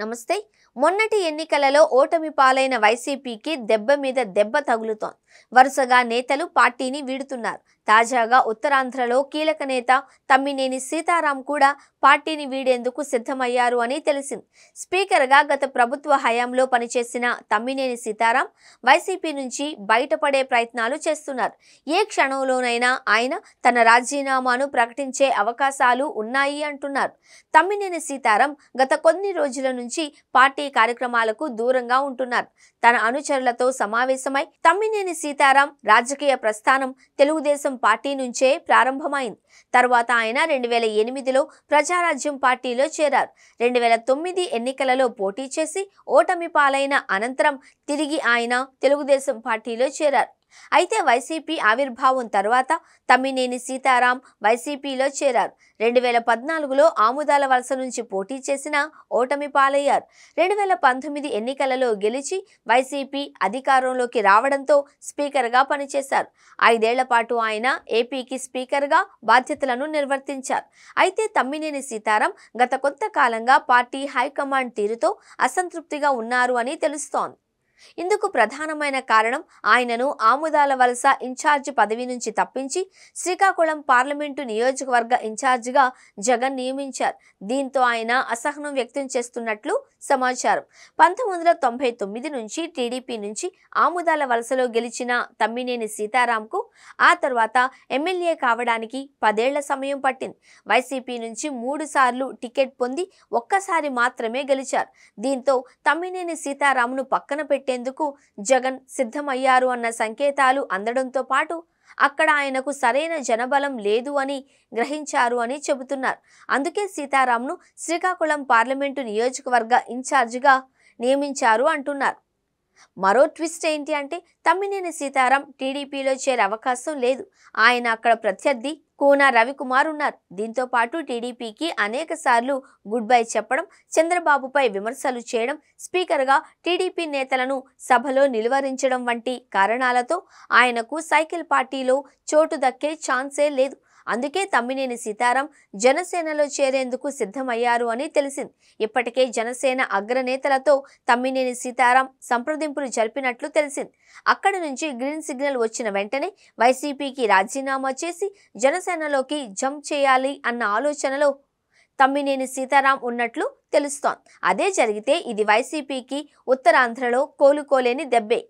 నమస్తే. మొన్నటి ఎన్నికలలో ఓటమి పాలైన వైసీపీకి దెబ్బ మీద దెబ్బ తగులుతోంది. వరుసగా నేతలు పార్టీని వీడుతున్నారు. తాజాగా ఉత్తరాంధ్రలో కీలక నేత తమ్మినేని సీతారాం కూడా పార్టీని వీడేందుకు సిద్ధమయ్యారు అని తెలిసింది. స్పీకర్గా గత ప్రభుత్వ హయాంలో పనిచేసిన తమ్మినేని సీతారాం వైసీపీ నుంచి బయటపడే ప్రయత్నాలు చేస్తున్నారు. ఏ క్షణంలోనైనా ఆయన తన రాజీనామాను ప్రకటించే అవకాశాలు ఉన్నాయి అంటున్నారు. తమ్మినేని సీతారాం గత కొన్ని రోజుల నుంచి పార్టీ కార్యక్రమాలకు దూరంగా ఉంటున్నారు. తన అనుచరులతో సమావేశమై తమ్మినేని సీతారాం రాజకీయ ప్రస్థానం తెలుగుదేశం పార్టీ నుంచే ప్రారంభమైంది. తర్వాత ఆయన 2008లో ప్రజారాజ్యం పార్టీలో చేరారు. 2009 ఎన్నికలలో పోటీ చేసి ఓటమి పాలైన అనంతరం తిరిగి ఆయన తెలుగుదేశం పార్టీలో చేరారు. అయితే వైసీపీ ఆవిర్భావం తర్వాత తమ్మినేని సీతారాం వైసీపీలో చేరారు. 2014లో ఆముదాల వలస నుంచి పోటీ చేసిన ఓటమి పాలయ్యారు. 2019 ఎన్నికలలో గెలిచి వైసీపీ అధికారంలోకి రావడంతో స్పీకర్గా పనిచేశారు. 5 ఏళ్ల పాటు ఆయన ఏపీకి స్పీకర్గా బాధ్యతలను నిర్వర్తించారు. అయితే తమ్మినేని సీతారాం గత కొంతకాలంగా పార్టీ హైకమాండ్ తీరుతో అసంతృప్తిగా ఉన్నారు అని తెలుస్తోంది. ఇందుకు ప్రధానమైన కారణం ఆయనను ఆముదాల వలస ఇన్ఛార్జి పదవి నుంచి తప్పించి శ్రీకాకుళం పార్లమెంటు నియోజకవర్గ ఇన్ఛార్జిగా జగన్ నియమించారు. దీంతో ఆయన అసహనం వ్యక్తం చేస్తున్నట్లు సమాచారం. 1999 నుంచి టీడీపీ నుంచి ఆముదాల వలసలో గెలిచిన తమ్మినేని సీతారాంకు ఆ తర్వాత ఎమ్మెల్యే కావడానికి 10 ఏళ్ల సమయం పట్టింది. వైసీపీ నుంచి 3 సార్లు టికెట్ పొంది ఒక్కసారి మాత్రమే గెలిచారు. దీంతో తమ్మినేని సీతారాంను పక్కన పెట్టేందుకు జగన్ సిద్ధమయ్యారు అన్న సంకేతాలు అందడంతో పాటు అక్కడ ఆయనకు సరైన జనబలం లేదు అని గ్రహించారు అని చెబుతున్నారు. అందుకే సీతారాంను శ్రీకాకుళం పార్లమెంటు నియోజకవర్గ ఇన్ఛార్జిగా నియమించారు అంటున్నారు. మరో ట్విస్ట్ ఏంటి అంటే తమ్మినేని సీతారాం టీడీపీలో చేరే అవకాశం లేదు. ఆయన అక్కడ ప్రత్యర్థి కూన రవికుమార్ ఉన్నారు. దీంతో పాటు టీడీపీకి అనేక సార్లు గుడ్ బై చెప్పడం, చంద్రబాబుపై విమర్శలు చేయడం, స్పీకర్గా టీడీపీ నేతలను సభలో నిలువరించడం వంటి కారణాలతో ఆయనకు సైకిల్ పార్టీలో చోటు దక్కే ఛాన్సే లేదు. అందుకే తమ్మినేని సీతారాం జనసేనలో చేరేందుకు సిద్ధమయ్యారు అని తెలిసింది. ఇప్పటికే జనసేన అగ్రనేతలతో తమ్మినేని సీతారాం సంప్రదింపులు జరిపినట్లు తెలిసింది. అక్కడి నుంచి గ్రీన్ సిగ్నల్ వచ్చిన వెంటనే వైసీపీకి రాజీనామా చేసి జనసేనలోకి జంప్ చేయాలి అన్న ఆలోచనలో తమ్మినేని సీతారాం ఉన్నట్లు తెలుస్తోంది. అదే జరిగితే ఇది వైసీపీకి ఉత్తరాంధ్రలో కోలుకోలేని దెబ్బే.